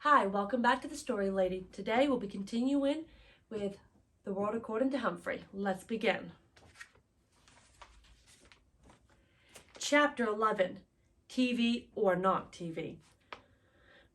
Hi, welcome back to the Story Lady. Today we'll be continuing with The World According to Humphrey. Let's begin. Chapter 11, TV or Not TV.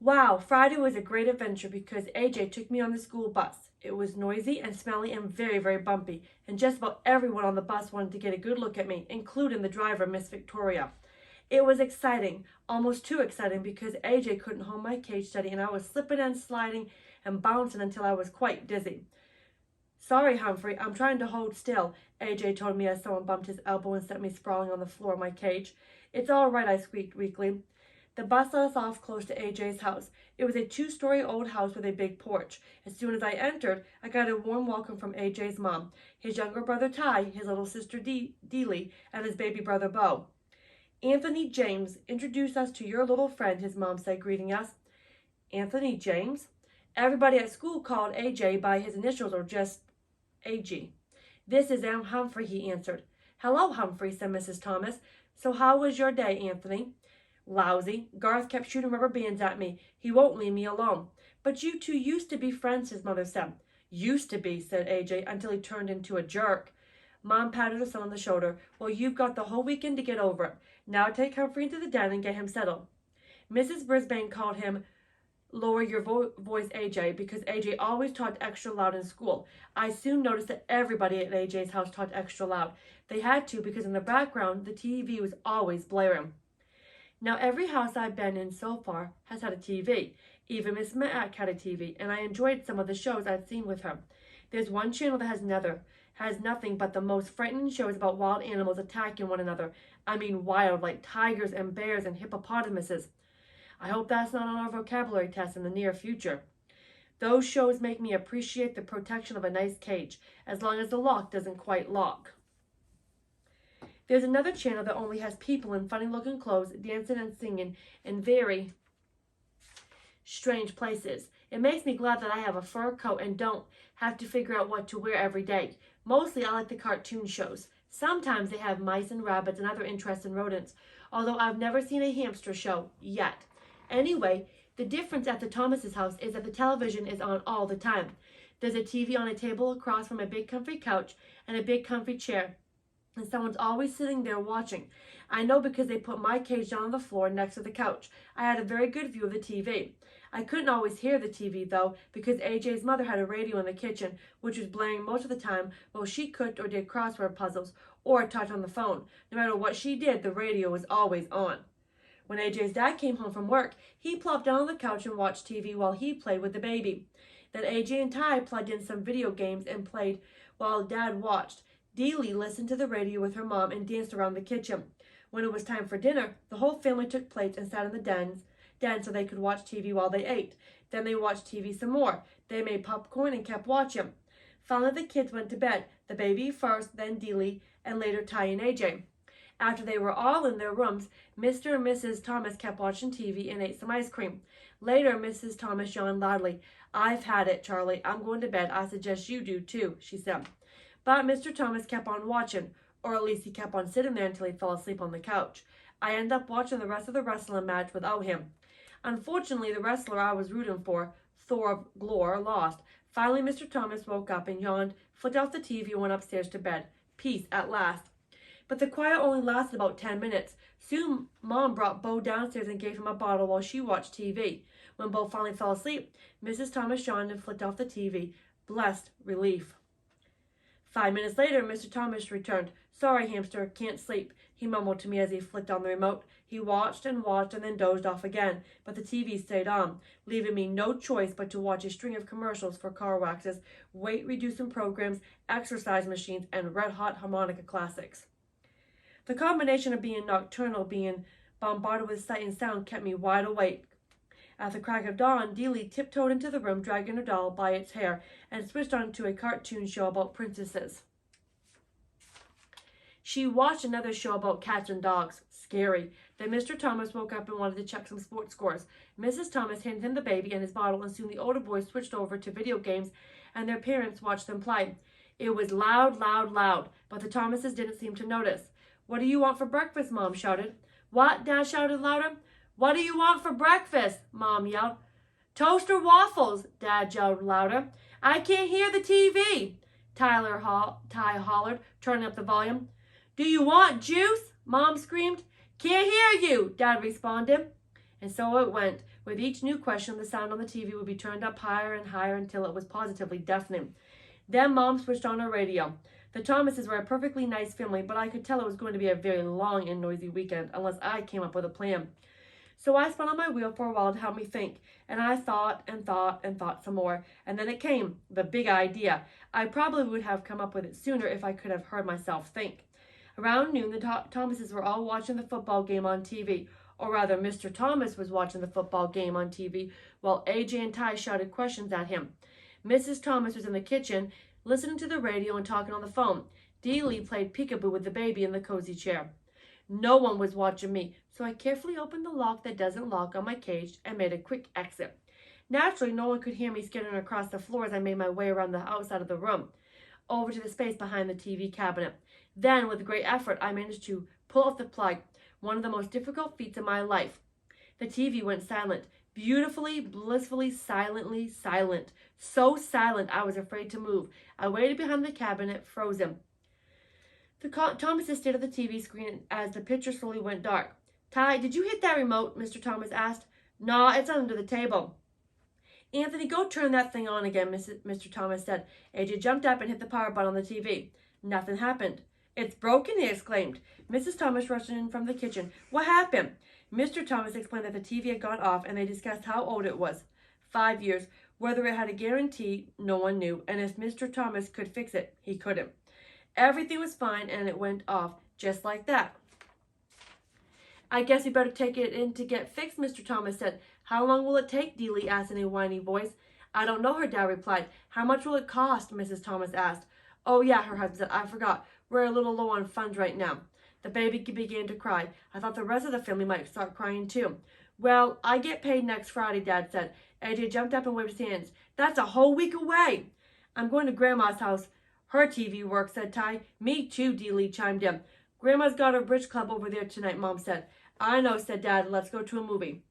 Wow, Friday was a great adventure because AJ took me on the school bus. It was noisy and smelly and very, very bumpy, and just about everyone on the bus wanted to get a good look at me, including the driver, Miss Victoria. It was exciting, almost too exciting because AJ couldn't hold my cage steady and I was slipping and sliding and bouncing until I was quite dizzy. Sorry, Humphrey, I'm trying to hold still, AJ told me as someone bumped his elbow and sent me sprawling on the floor of my cage. It's all right, I squeaked weakly. The bus let us off close to AJ's house. It was a 2-story old house with a big porch. As soon as I entered, I got a warm welcome from AJ's mom, his younger brother Ty, his little sister Deely, and his baby brother Bo. Anthony James, introduce us to your little friend, his mom said, greeting us. Anthony James? Everybody at school called AJ by his initials or just AG. This is Humphrey, he answered. Hello, Humphrey, said Mrs. Thomas. So how was your day, Anthony? Lousy. Garth kept shooting rubber bands at me. He won't leave me alone. But you two used to be friends, his mother said. Used to be, said AJ, until he turned into a jerk. Mom patted her son on the shoulder. Well, you've got the whole weekend to get over it. Now take Humphrey into the den and get him settled. Mrs. Brisbane called him lower your voice, AJ, because AJ always talked extra loud in school. I soon noticed that everybody at AJ's house talked extra loud. They had to because in the background, the TV was always blaring. Now, every house I've been in so far has had a TV. Even Miss Mack had a TV, and I enjoyed some of the shows I'd seen with her. There's one channel that has nothing but the most frightening shows about wild animals attacking one another. I mean wild, like tigers and bears and hippopotamuses. I hope that's not on our vocabulary test in the near future. Those shows make me appreciate the protection of a nice cage, as long as the lock doesn't quite lock. There's another channel that only has people in funny-looking clothes dancing and singing in very strange places. It makes me glad that I have a fur coat and don't have to figure out what to wear every day. Mostly I like the cartoon shows. Sometimes they have mice and rabbits and other interesting rodents, although I've never seen a hamster show yet. Anyway, the difference at the Thomas's house is that the television is on all the time. There's a TV on a table across from a big comfy couch and a big comfy chair, and someone's always sitting there watching. I know because they put my cage down on the floor next to the couch. I had a very good view of the TV. I couldn't always hear the TV, though, because AJ's mother had a radio in the kitchen, which was blaring most of the time while she cooked or did crossword puzzles or talked on the phone. No matter what she did, the radio was always on. When AJ's dad came home from work, he plopped down on the couch and watched TV while he played with the baby. Then AJ and Ty plugged in some video games and played while Dad watched. Deely listened to the radio with her mom and danced around the kitchen. When it was time for dinner, the whole family took plates and sat in the den so they could watch TV while they ate. Then they watched TV some more. They made popcorn and kept watching. Finally, the kids went to bed, the baby first, then Deely, and later Ty and AJ. After they were all in their rooms, Mr. and Mrs. Thomas kept watching TV and ate some ice cream. Later, Mrs. Thomas yawned loudly. I've had it, Charlie. I'm going to bed. I suggest you do, too, she said. But Mr. Thomas kept on watching, or at least he kept on sitting there until he fell asleep on the couch. I ended up watching the rest of the wrestling match without him. Unfortunately, the wrestler I was rooting for, Thor of Glore, lost. Finally, Mr. Thomas woke up and yawned, flicked off the TV, and went upstairs to bed. Peace at last. But the quiet only lasted about 10 minutes. Soon, Mom brought Bo downstairs and gave him a bottle while she watched TV. When Bo finally fell asleep, Mrs. Thomas yawned and flicked off the TV. Blessed relief. 5 minutes later, Mr. Thomas returned. Sorry, hamster, can't sleep, he mumbled to me as he flicked on the remote. He watched and then dozed off again, but the TV stayed on, leaving me no choice but to watch a string of commercials for car waxes, weight-reducing programs, exercise machines, and red-hot harmonica classics. The combination of being nocturnal, being bombarded with sight and sound, kept me wide awake. At the crack of dawn, Deely tiptoed into the room, dragging her doll by its hair, and switched on to a cartoon show about princesses. She watched another show about cats and dogs. Scary. Then Mr. Thomas woke up and wanted to check some sports scores. Mrs. Thomas handed him the baby and his bottle, and soon the older boys switched over to video games, and their parents watched them play. It was loud, loud, loud, but the Thomases didn't seem to notice. What do you want for breakfast? Mom shouted. What? Dad shouted louder. What do you want for breakfast? Mom yelled. Toaster waffles, Dad yelled louder. I can't hear the TV, Ty hollered, turning up the volume. Do you want juice? Mom screamed. Can't hear you, Dad responded. And so it went. With each new question, the sound on the TV would be turned up higher and higher until it was positively deafening. Then Mom switched on her radio. The Thomases were a perfectly nice family, but I could tell it was going to be a very long and noisy weekend unless I came up with a plan. So I spun on my wheel for a while to help me think, and I thought and thought and thought some more, and then it came, the big idea. I probably would have come up with it sooner if I could have heard myself think. Around noon, the Thomases were all watching the football game on TV, or rather, Mr. Thomas was watching the football game on TV while AJ and Ty shouted questions at him. Mrs. Thomas was in the kitchen, listening to the radio and talking on the phone. Dealey played peekaboo with the baby in the cozy chair. No one was watching me, so I carefully opened the lock that doesn't lock on my cage and made a quick exit. Naturally, no one could hear me skittering across the floor as I made my way around the outside of the room, over to the space behind the TV cabinet. Then, with great effort, I managed to pull off the plug, one of the most difficult feats of my life. The TV went silent, beautifully, blissfully, silently silent. So silent I was afraid to move. I waited behind the cabinet, frozen. The Thomases stared at the TV screen as the picture slowly went dark. Ty, did you hit that remote? Mr. Thomas asked. Nah, it's under the table. Anthony, go turn that thing on again, Mr. Thomas said. AJ jumped up and hit the power button on the TV. Nothing happened. It's broken, he exclaimed. Mrs. Thomas rushed in from the kitchen. What happened? Mr. Thomas explained that the TV had gone off, and they discussed how old it was. 5 years. Whether it had a guarantee, no one knew, and if Mr. Thomas could fix it, he couldn't. Everything was fine, and it went off, just like that. I guess we better take it in to get fixed, Mr. Thomas said. How long will it take, Dealey asked in a whiny voice. I don't know, her dad replied. How much will it cost, Mrs. Thomas asked. Oh, yeah, her husband said. I forgot. We're a little low on funds right now. The baby began to cry. I thought the rest of the family might start crying, too. Well, I get paid next Friday, Dad said. AJ jumped up and waved his hands. That's a whole week away. I'm going to Grandma's house. Her TV works, said Ty. Me too, Dealey chimed in. Grandma's got a bridge club over there tonight, Mom said. I know, said Dad. Let's go to a movie.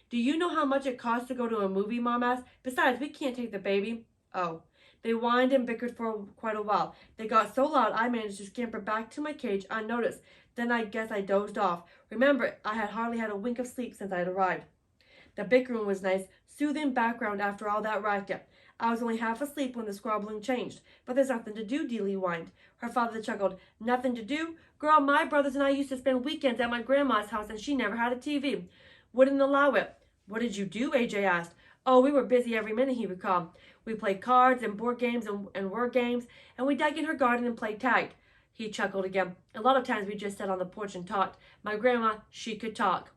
Do you know how much it costs to go to a movie, Mom asked. Besides, we can't take the baby. Oh. They whined and bickered for quite a while. They got so loud I managed to scamper back to my cage unnoticed. Then I guess I dozed off. Remember, I had hardly had a wink of sleep since I had arrived. The bickering was nice, soothing background after all that racket. I was only half asleep when the squabbling changed. But there's nothing to do, Dealey whined. Her father chuckled. Nothing to do? Girl, my brothers and I used to spend weekends at my grandma's house and she never had a TV. Wouldn't allow it. What did you do? AJ asked. Oh, we were busy every minute, he recalled. We played cards and board games and word games, and we dug in her garden and played tag. He chuckled again. A lot of times we just sat on the porch and talked. My grandma, she could talk.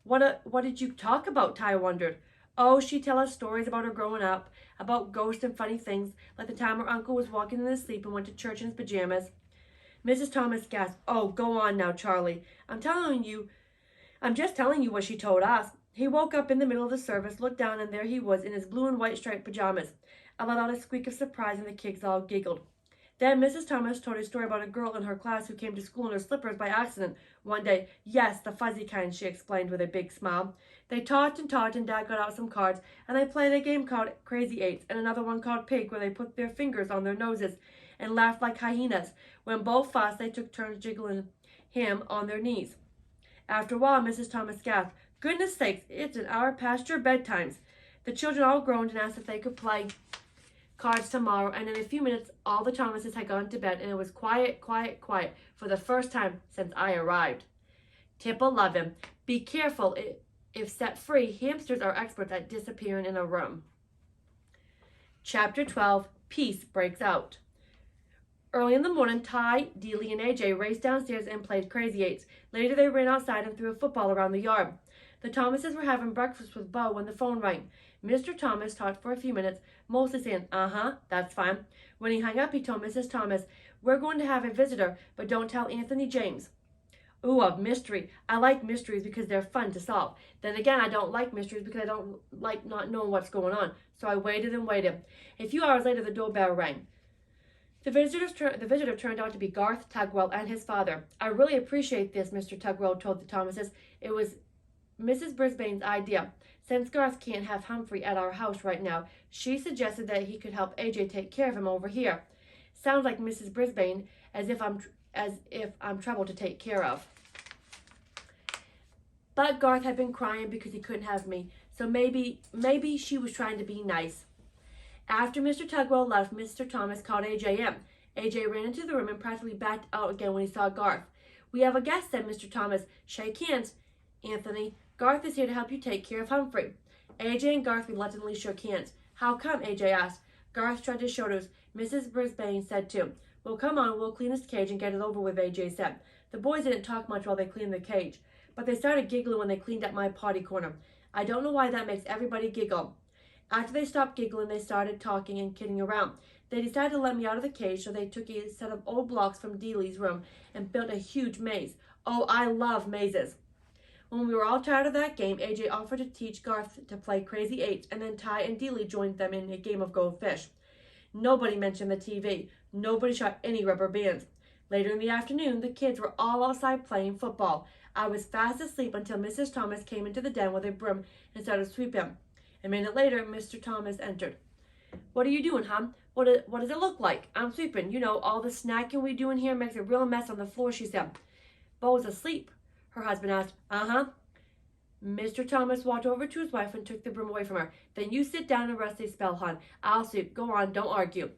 What did you talk about? Ty wondered. Oh, she'd tell us stories about her growing up, about ghosts and funny things, like the time her uncle was walking in his sleep and went to church in his pajamas. Mrs. Thomas gasped. Oh, go on now, Charlie. I'm just telling you what she told us. He woke up in the middle of the service, looked down, and there he was in his blue and white striped pajamas. I let out a squeak of surprise, and the kids all giggled. Then Mrs. Thomas told a story about a girl in her class who came to school in her slippers by accident one day. Yes, the fuzzy kind, she explained with a big smile. They talked, and Dad got out some cards, and they played a game called Crazy Eights, and another one called Pig, where they put their fingers on their noses and laughed like hyenas. When both fussed, they took turns jiggling him on their knees. After a while, Mrs. Thomas gasped, Goodness sakes, it's an hour past your bedtimes. The children all groaned and asked if they could play cards tomorrow, and in a few minutes, all the Thomases had gone to bed, and it was quiet, quiet, quiet for the first time since I arrived. Tip 11. Be careful. If set free, hamsters are experts at disappearing in a room. Chapter 12. Peace breaks out. Early in the morning, Ty, Dealey, and AJ raced downstairs and played Crazy Eights. Later, they ran outside and threw a football around the yard. The Thomases were having breakfast with Bo when the phone rang. Mr. Thomas talked for a few minutes, mostly saying, that's fine. When he hung up, he told Mrs. Thomas, we're going to have a visitor, but don't tell Anthony James. Ooh, a mystery. I like mysteries because they're fun to solve. Then again, I don't like mysteries because I don't like not knowing what's going on. So I waited and waited. A few hours later, the doorbell rang. The visitor turned out to be Garth Tugwell and his father. I really appreciate this, Mr. Tugwell told the Thomases. It was Mrs. Brisbane's idea. Since Garth can't have Humphrey at our house right now, she suggested that he could help AJ take care of him over here. Sounds like Mrs. Brisbane, as if I'm trouble to take care of. But Garth had been crying because he couldn't have me, so maybe she was trying to be nice. After Mr. Tugwell left, Mr. Thomas called AJ in. AJ ran into the room and practically backed out again when he saw Garth. "We have a guest," said Mr. Thomas. "Shake hands, Anthony. Garth is here to help you take care of Humphrey." AJ and Garth reluctantly shook hands. "How come?" AJ asked. Garth shrugged his shoulders. Mrs. Brisbane said too. "Well, come on, we'll clean his cage and get it over with," AJ said. The boys didn't talk much while they cleaned the cage, but they started giggling when they cleaned up my potty corner. I don't know why that makes everybody giggle. After they stopped giggling, they started talking and kidding around. They decided to let me out of the cage, so they took a set of old blocks from Dealey's room and built a huge maze. Oh, I love mazes. When we were all tired of that game, AJ offered to teach Garth to play Crazy Eights, and then Ty and Dealey joined them in a game of Go Fish. Nobody mentioned the TV. Nobody shot any rubber bands. Later in the afternoon, the kids were all outside playing football. I was fast asleep until Mrs. Thomas came into the den with a broom and started sweeping. A minute later, Mr. Thomas entered. "What are you doing, Hum? What does it look like?" "I'm sweeping. You know, all the snacking we do in here makes a real mess on the floor," she said. "Bo's asleep?" her husband asked. "Uh-huh." Mr. Thomas walked over to his wife and took the broom away from her. "Then you sit down and rest a spell, hon. I'll sweep. Go on, don't argue."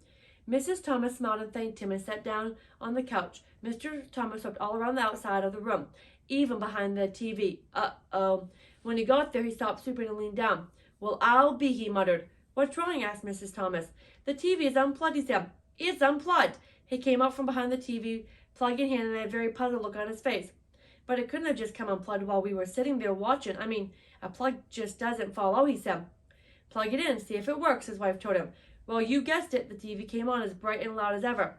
Mrs. Thomas smiled and thanked him and sat down on the couch. Mr. Thomas swept all around the outside of the room, even behind the TV. Uh-oh. When he got there, he stopped sweeping and leaned down. "Well, I'll be," he muttered. "What's wrong?" asked Mrs. Thomas. "The TV is unplugged," he said. "It's unplugged." He came up from behind the TV, plug in hand, and a very puzzled look on his face. "But it couldn't have just come unplugged while we were sitting there watching. I mean, a plug just doesn't fall out," he said. "Plug it in, see if it works," his wife told him. "Well, you guessed it." The TV came on as bright and loud as ever.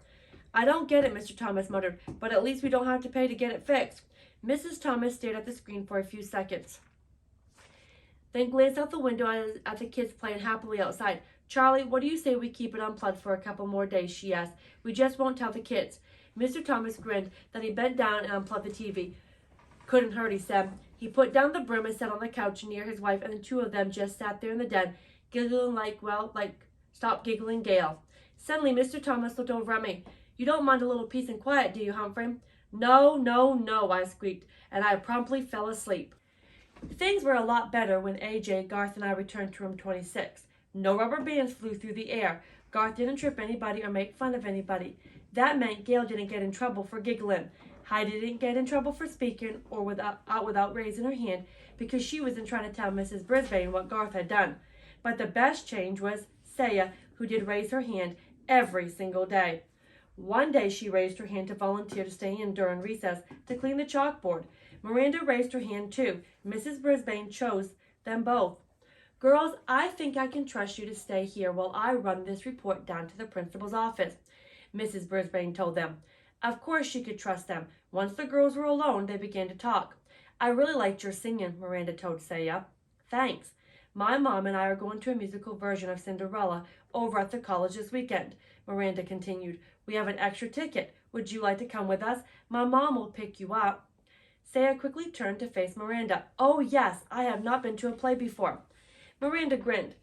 "I don't get it," Mr. Thomas muttered, "but at least we don't have to pay to get it fixed." Mrs. Thomas stared at the screen for a few seconds, then glanced out the window at the kids playing happily outside. "Charlie, what do you say we keep it unplugged for a couple more days?" she asked. "We just won't tell the kids." Mr. Thomas grinned. Then he bent down and unplugged the TV. "Couldn't hurt," he said. He put down the broom and sat on the couch near his wife, and the two of them just sat there in the den, giggling like stop giggling, Gail. Suddenly, Mr. Thomas looked over at me. "You don't mind a little peace and quiet, do you, Humphrey?" No, no, no, I squeaked, and I promptly fell asleep. Things were a lot better when AJ, Garth, and I returned to room 26. No rubber bands flew through the air. Garth didn't trip anybody or make fun of anybody. That meant Gail didn't get in trouble for giggling. Heidi didn't get in trouble for speaking or without raising her hand because she wasn't trying to tell Mrs. Brisbane what Garth had done. But the best change was Saya, who did raise her hand every single day. One day she raised her hand to volunteer to stay in during recess to clean the chalkboard. Miranda raised her hand too. Mrs. Brisbane chose them both. "Girls, I think I can trust you to stay here while I run this report down to the principal's office," Mrs. Brisbane told them. Of course she could trust them. Once the girls were alone, they began to talk. "I really liked your singing," Miranda told Saya. "Thanks. My mom and I are going to a musical version of Cinderella over at the college this weekend," Miranda continued. "We have an extra ticket. Would you like to come with us? My mom will pick you up." Saya quickly turned to face Miranda. "Oh, yes, I have not been to a play before." Miranda grinned.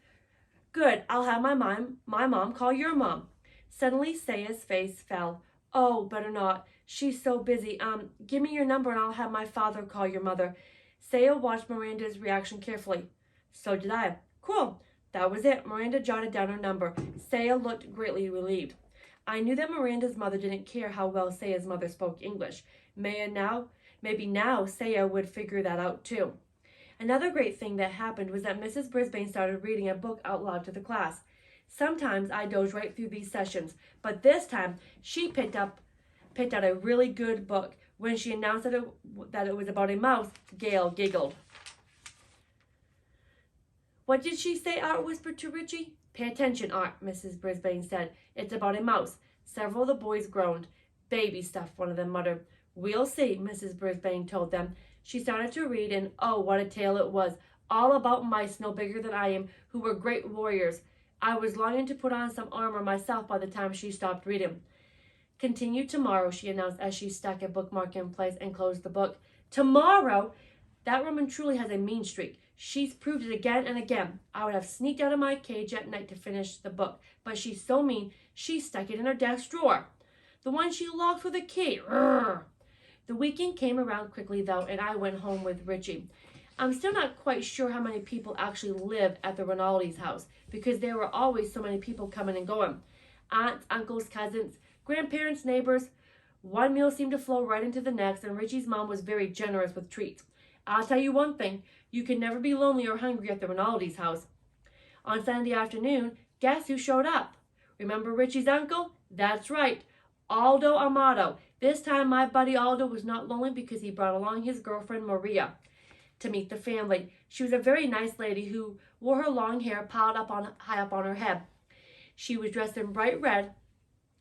"Good, I'll have my mom call your mom." Suddenly, Saya's face fell. "Oh, better not. She's so busy. Give me your number and I'll have my father call your mother." Saya watched Miranda's reaction carefully. So did I. Cool. That was it. Miranda jotted down her number. Saya looked greatly relieved. I knew that Miranda's mother didn't care how well Saya's mother spoke English. Maybe now Saya would figure that out too. Another great thing that happened was that Mrs. Brisbane started reading a book out loud to the class. Sometimes I dozed right through these sessions, but this time she picked out a really good book. When she announced that it was about a mouse, Gail giggled. "What did she say?" Art whispered to Richie. "Pay attention, Art," Mrs. Brisbane said. "It's about a mouse." Several of the boys groaned. "Baby stuff," one of them muttered. "We'll see," Mrs. Brisbane told them. She started to read, and oh, what a tale it was. All about mice no bigger than I am, who were great warriors. I was longing to put on some armor myself by the time she stopped reading. "Continue tomorrow," she announced as she stuck a bookmark in place and closed the book. "Tomorrow? That woman truly has a mean streak. She's proved it again and again. I would have sneaked out of my cage at night to finish the book, but she's so mean, she stuck it in her desk drawer. The one she locked with a key. Urgh. The weekend came around quickly, though, and I went home with Richie. I'm still not quite sure how many people actually live at the Rinaldi's house, because there were always so many people coming and going. Aunts, uncles, cousins, grandparents, neighbors. One meal seemed to flow right into the next, and Richie's mom was very generous with treats. I'll tell you one thing, you can never be lonely or hungry at the Rinaldi's house. On Sunday afternoon, guess who showed up? Remember Richie's uncle? That's right, Aldo Amato. This time my buddy Aldo was not lonely because he brought along his girlfriend Maria to meet the family. She was a very nice lady who wore her long hair piled up high up on her head. She was dressed in bright red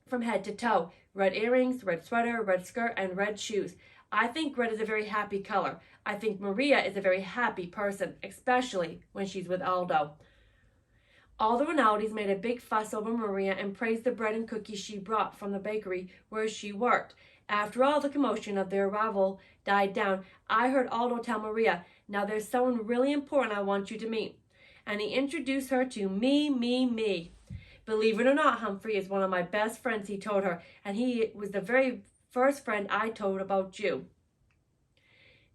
from head to toe. Red earrings, red sweater, red skirt, and red shoes. I think red is a very happy color. I think Maria is a very happy person, especially when she's with Aldo. All the Rinaldis made a big fuss over Maria and praised the bread and cookies she brought from the bakery where she worked. After all the commotion of their arrival died down, I heard Aldo tell Maria, "Now there's someone really important I want you to meet." And he introduced her to me. "Believe it or not, Humphrey is one of my best friends," he told her, "and he was the very first friend I told about you."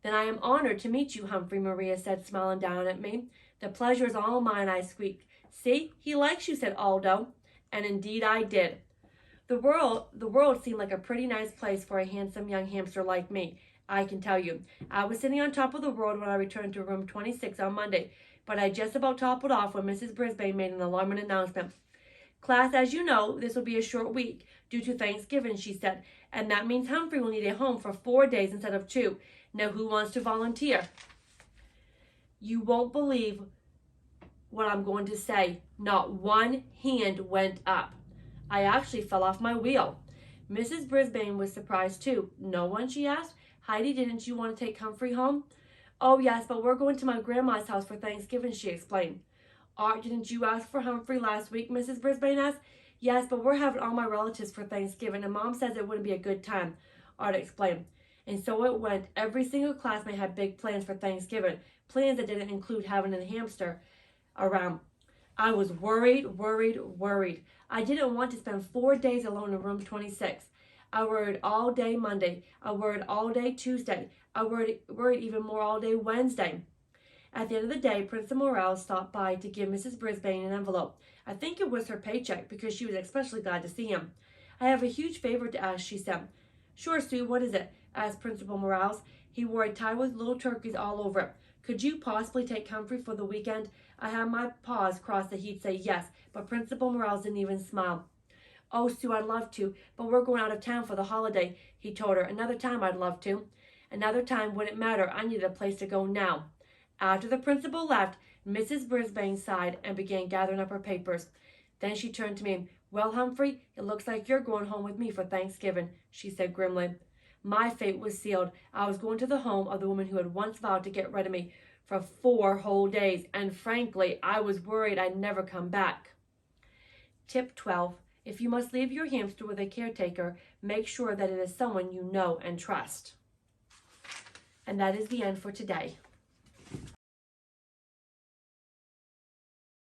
"Then I am honored to meet you, Humphrey," Maria said, smiling down at me. "The pleasure is all mine," I squeaked. "See, he likes you," said Aldo. And indeed I did. The world seemed like a pretty nice place for a handsome young hamster like me, I can tell you. I was sitting on top of the world when I returned to room 26 on Monday, but I just about toppled off when Mrs. Brisbane made an alarming announcement. "Class, as you know, this will be a short week due to Thanksgiving," she said, "and that means Humphrey will need a home for 4 days instead of 2. Now, who wants to volunteer?" You won't believe what I'm going to say. Not one hand went up. I actually fell off my wheel. Mrs. Brisbane was surprised too. "No one?" she asked. "Heidi, didn't you want to take Humphrey home?" "Oh, yes, but we're going to my grandma's house for Thanksgiving," she explained. "Art, didn't you ask for Humphrey last week?" Mrs. Brisbane asked. "Yes, but we're having all my relatives for Thanksgiving, and Mom says it wouldn't be a good time," Art explained. And so it went. Every single classmate had big plans for Thanksgiving, plans that didn't include having a hamster around. I was worried. I didn't want to spend 4 days alone in room 26. I worried all day Monday. I worried all day Tuesday. I worried even more all day Wednesday. At the end of the day, Principal Morales stopped by to give Mrs. Brisbane an envelope. I think it was her paycheck because she was especially glad to see him. "I have a huge favor to ask," she said. "Sure, Sue, what is it?" asked Principal Morales. He wore a tie with little turkeys all over it. "Could you possibly take Humphrey for the weekend?" I had my paws crossed that he'd say yes, but Principal Morales didn't even smile. "Oh, Sue, I'd love to, but we're going out of town for the holiday," he told her. "Another time I'd love to." "Another time wouldn't matter. I needed a place to go now." After the principal left, Mrs. Brisbane sighed and began gathering up her papers. Then she turned to me. "Well, Humphrey, it looks like you're going home with me for Thanksgiving," she said grimly. My fate was sealed. I was going to the home of the woman who had once vowed to get rid of me for 4 whole days, and frankly, I was worried I'd never come back. Tip 12. If you must leave your hamster with a caretaker, make sure that it is someone you know and trust. And that is the end for today.